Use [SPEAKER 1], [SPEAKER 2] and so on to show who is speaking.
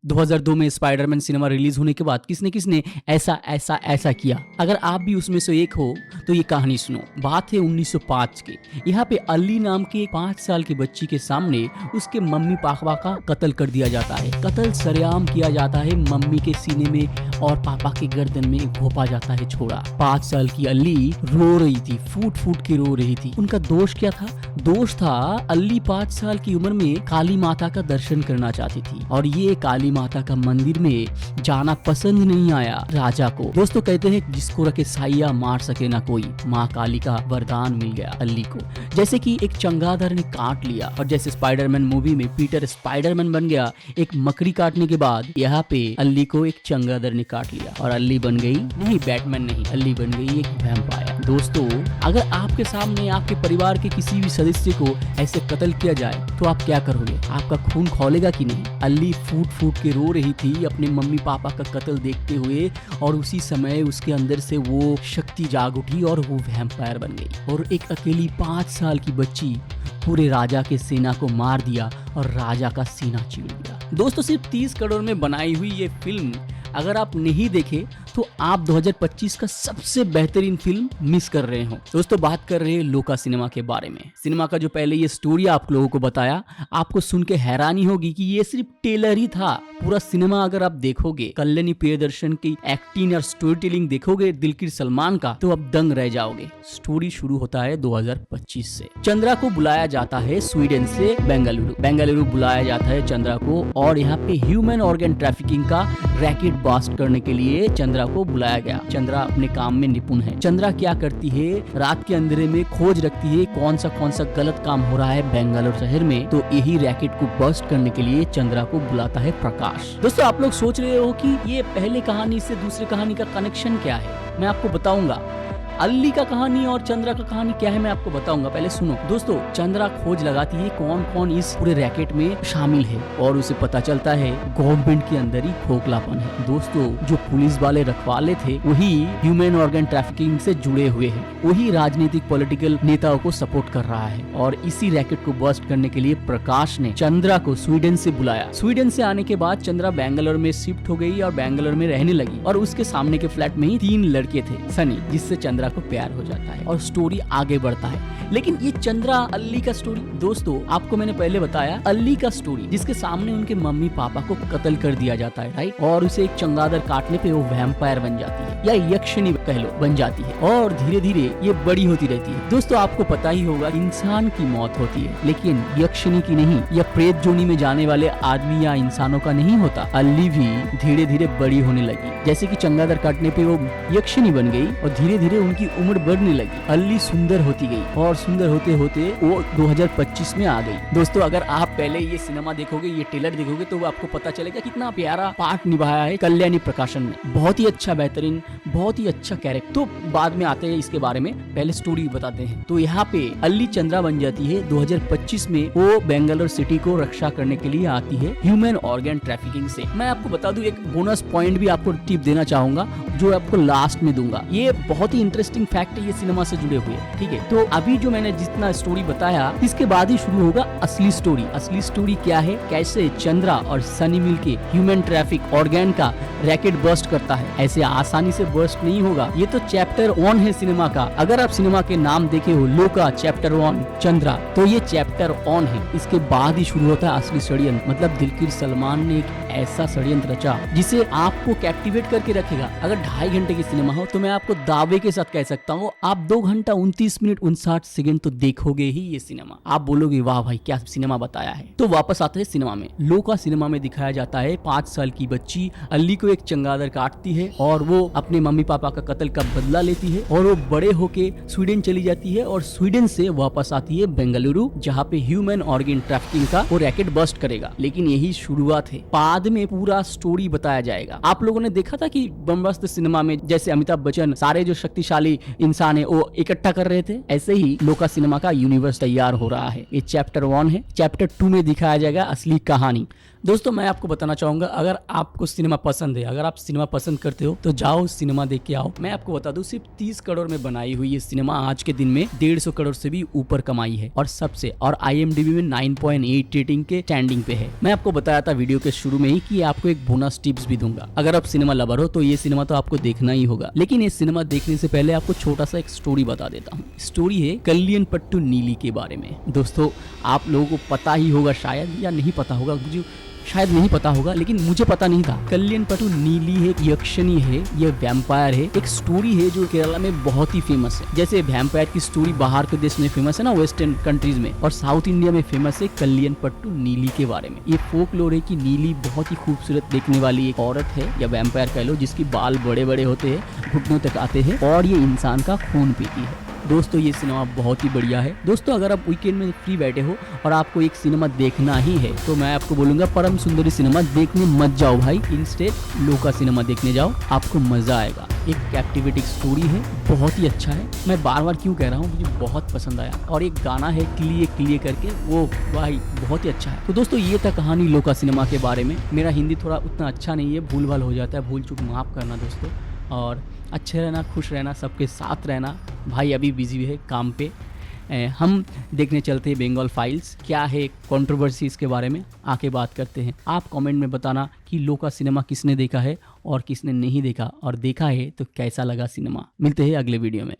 [SPEAKER 1] 2002 में Spiderman cinema release होने के बाद किसने किसने ऐसा ऐसा ऐसा किया। अगर आप भी उसमें से एक हो तो ये कहानी सुनो। बात है 1905 की। यहाँ पे अली नाम के 5 साल की बच्ची के सामने उसके मम्मी पापा का कत्ल कर दिया जाता है। कत्ल सरेआम किया जाता है। मम्मी के सीने में और पापा के गर्दन में घोंपा जाता है छोड़ा। 5 साल की अली रो रही थी, फूट फूट के रो रही थी। उनका दोष क्या था? दोष था अली 5 साल की उम्र में काली माता का दर्शन करना चाहती थी और ये काली माता का मंदिर में जाना पसंद नहीं आया राजा को। दोस्तों कहते हैं जिसको रखे साइया मार सके ना कोई, माँ काली का वरदान मिल गया अली को। जैसे कि एक चमगादड़ ने काट लिया और जैसे स्पाइडरमैन मूवी में पीटर स्पाइडरमैन बन गया, एक मकड़ी काटने के बाद यहाँ पे अली को एक चमगादड़ ने काट लिया और अली बन गई, नहीं बैटमैन नहीं, अली बन गई एक वैम्पायर। दोस्तों अगर आपके सामने आपके परिवार के किसी भी सदस्य को ऐसे कत्ल किया जाए तो आप क्या करोगे? आपका खून खौलेगा कि नहीं? अली फूट फूट के रो रही थी अपने मम्मी पापा का कत्ल देखते हुए और उसी समय उसके अंदर से वो शक्ति जाग उठी और वो वैम्पायर बन गई और एक अकेली 5 साल की बच्ची पूरे राजा के सेना को मार दिया और राजा का सीना चीर दिया। दोस्तों सिर्फ 30 करोड़ में बनाई हुई ये फिल्म अगर आप नहीं देखे तो आप 2025 का सबसे बेहतरीन फिल्म मिस कर रहे हो। दोस्तों बात कर रहे हैं लोका सिनेमा के बारे में। सिनेमा का जो पहले ये स्टोरी आप लोगों को बताया, आपको सुन के हैरानी होगी कि ये सिर्फ टेलर ही था। पूरा सिनेमा अगर आप देखोगे, कल्याणी प्रियदर्शन की एक्टिंग और स्टोरी टेलिंग देखोगे दिलकर सलमान का, तो आप दंग रह जाओगे। स्टोरी शुरू होता है 2025 से। चंद्रा को बुलाया जाता है स्वीडन से बेंगलुरु बुलाया जाता है चंद्रा को और यहाँ पे ह्यूमन ऑर्गन ट्रैफिकिंग का रैकेट बास्ट करने के लिए चंद्रा को बुलाया गया। चंद्रा अपने काम में निपुण है। चंद्रा क्या करती है, रात के अंधेरे में खोज रखती है कौन सा गलत काम हो रहा है बेंगलुरु शहर में, तो यही रैकेट को बस्ट करने के लिए चंद्रा को बुलाता है प्रकाश। दोस्तों आप लोग सोच रहे हो कि ये पहले कहानी से दूसरी कहानी का कनेक्शन क्या है, मैं आपको बताऊंगा। अली का कहानी और चंद्रा का कहानी क्या है मैं आपको बताऊंगा, पहले सुनो। दोस्तों चंद्रा खोज लगाती है कौन कौन इस पूरे रैकेट में शामिल है और उसे पता चलता है गवर्नमेंट के अंदर ही खोखलापन है। दोस्तों जो पुलिस वाले रखवाले थे वही ह्यूमन ऑर्गन ट्रैफिकिंग से जुड़े हुए हैं, वही राजनीतिक पॉलिटिकल नेताओं को सपोर्ट कर रहा है और इसी रैकेट को बस्ट करने के लिए प्रकाश ने चंद्रा को स्वीडन से बुलाया। स्वीडन से आने के बाद चंद्रा बेंगलोर में शिफ्ट हो गई और बेंगलोर में रहने लगी और उसके सामने के फ्लैट में ही 3 लड़के थे सनी, जिससे चंद्रा को प्यार हो जाता है और स्टोरी आगे बढ़ता है। लेकिन ये चंद्रा अली का स्टोरी, दोस्तों आपको मैंने पहले बताया अली का स्टोरी जिसके सामने उनके मम्मी पापा को कत्ल कर दिया जाता है, राइट, और उसे एक चमगादड़ काटने पे वो वैम्पायर बन जाती है या यक्षिणी कह लो बन जाती है और धीरे धीरे ये बड़ी होती रहती है। दोस्तों आपको पता ही होगा इंसान की मौत होती है लेकिन यक्षिणी की नहीं, या प्रेत जोनी में जाने वाले आदमी या इंसानों का नहीं होता। अली भी धीरे धीरे बड़ी होने लगी, जैसे कि चमगादड़ काटने पे वो यक्षिणी बन गई और धीरे धीरे उनकी उम्र बढ़ने लगी। अली सुंदर होती गई और सुंदर होते होते वो 2025 में आ गई। दोस्तों अगर आप पहले ये सिनेमा देखोगे, ये ट्रेलर देखोगे तो आपको पता चलेगा कितना प्यारा पार्ट निभाया है कल्याणी प्रकाशन ने। बहुत ही अच्छा, बेहतरीन, बहुत ही अच्छा कैरेक्टर। तो बाद में आते हैं इसके बारे में, पहले स्टोरी बताते हैं। तो यहाँ पे अली चंद्रा बन जाती है 2025 में। वो बेंगलोर सिटी को रक्षा करने के लिए आती है ह्यूमन ऑर्गन ट्रैफिकिंग से। मैं आपको बता दूं एक बोनस पॉइंट भी आपको टिप देना चाहूंगा जो आपको लास्ट में दूंगा। ये बहुत ही इंटरेस्टिंग फैक्ट है ये सिनेमा से जुड़े हुए, ठीक है। तो अभी जो मैंने जितना स्टोरी बताया इसके बाद ही शुरू होगा असली स्टोरी। असली स्टोरी क्या है, कैसे चंद्रा और सनी मिलके ह्यूमन ट्रैफिक ऑर्गन का रैकेट बस्ट करता है। ऐसे आसानी से बस्ट नहीं होगा। ये तो चैप्टर 1 है सिनेमा का। अगर आप सिनेमा के नाम देखे हो लोका चैप्टर 1 चंद्रा, तो ये चैप्टर 1 है। इसके बाद ही शुरू होता है असली षड्यंत्र। मतलब दिलकर सलमान ने एक ऐसा षड्यंत्र रचा जिसे आपको कैप्टिवेट करके रखेगा। अगर 2.5 घंटे की सिनेमा हो तो मैं आपको दावे के साथ कह सकता हूँ आप 2 घंटा 29 मिनट 59 सेकंड तो देखोगे ही ये सिनेमा। आप बोलोगे वाह भाई क्या सिनेमा बताया है। तो वापस आते हैं सिनेमा में। लोका सिनेमा में दिखाया जाता है 5 साल की बच्ची अली को एक चमगादड़ काटती है और वो अपने मम्मी पापा का कत्ल का बदला लेती है और वो बड़े होके स्वीडन चली जाती है और स्वीडन से वापस आती है बेंगलुरु, जहाँ पे ह्यूमन ऑर्गन ट्रैफिकिंग का वो रैकेट बस्ट करेगा। लेकिन यही शुरुआत है, बाद में पूरा स्टोरी बताया जाएगा। आप लोगों ने देखा था कि ब्रह्मास्त्र सिनेमा में जैसे अमिताभ बच्चन सारे जो शक्तिशाली इंसान है वो इकट्ठा कर रहे थे, ऐसे ही लोका सिनेमा का यूनिवर्स तैयार हो रहा है। ये चैप्टर 1 है। चैप्टर 2 में दिखाया जाएगा असली कहानी। दोस्तों मैं आपको बताना चाहूंगा, अगर आपको सिनेमा पसंद है, अगर आप सिनेमा पसंद करते हो तो जाओ सिनेमा देख के आओ। मैं आपको बता दूं, सिर्फ 30 करोड़ में बनाई हुई ये सिनेमा आज के दिन में 150 करोड़ से भी ऊपर कमाई है और IMDb में 9.8 रेटिंग के स्टैंडिंग पे है। मैं आपको बताया था वीडियो के शुरू में ही कि आपको एक बोनस टिप्स भी दूंगा। अगर आप सिनेमा लवर हो तो ये सिनेमा तो आपको देखना ही होगा, लेकिन ये सिनेमा देखने से पहले आपको छोटा सा एक स्टोरी बता देता हूँ। स्टोरी है कल्याण पट्टू नीली के बारे में। दोस्तों आप लोगों को पता ही होगा शायद, या नहीं पता होगा, मुझे शायद नहीं पता होगा, लेकिन मुझे पता नहीं था। कल्याण पट्टू नीली है, यक्षिणी है, ये वैम्पायर है। एक स्टोरी है जो केरला में बहुत ही फेमस है। जैसे वैम्पायर की स्टोरी बाहर के देश में फेमस है ना, वेस्टर्न कंट्रीज में, और साउथ इंडिया में फेमस है कल्याण पट्टू नीली के बारे में। ये फोकलोर है कि नीली बहुत ही खूबसूरत देखने वाली एक औरत है, या वैम्पायर कह लो, जिसकी बाल बड़े बड़े होते हैं, घुटनों तक आते हैं, और ये इंसान का खून पीती है। दोस्तों ये सिनेमा बहुत ही बढ़िया है। दोस्तों अगर आप वीकेंड में फ्री बैठे हो और आपको एक सिनेमा देखना ही है तो मैं आपको बोलूंगा परम सुंदरी सिनेमा देखने मत जाओ भाई, इंस्टेड लोका सिनेमा देखने जाओ, आपको मजा आएगा। एक कैप्टिवेटिंग स्टोरी है, बहुत ही अच्छा है। मैं बार बार क्यों कह रहा हूँ, मुझे बहुत पसंद आया। और एक गाना है क्लिए क्लिए करके, वो भाई बहुत ही अच्छा है। तो दोस्तों ये था कहानी लोका सिनेमा के बारे में। मेरा हिंदी थोड़ा उतना अच्छा नहीं है, भूल भाल हो जाता है, भूल चूक माफ़ करना दोस्तों। और अच्छे रहना, खुश रहना, सबके साथ रहना। भाई अभी बिजी है काम पे। हम देखने चलते हैं बंगाल फाइल्स। क्या है कंट्रोवर्सी इसके बारे में, आके बात करते हैं। आप कमेंट में बताना कि लोका सिनेमा किसने देखा है और किसने नहीं देखा, और देखा है तो कैसा लगा सिनेमा। मिलते हैं अगले वीडियो में।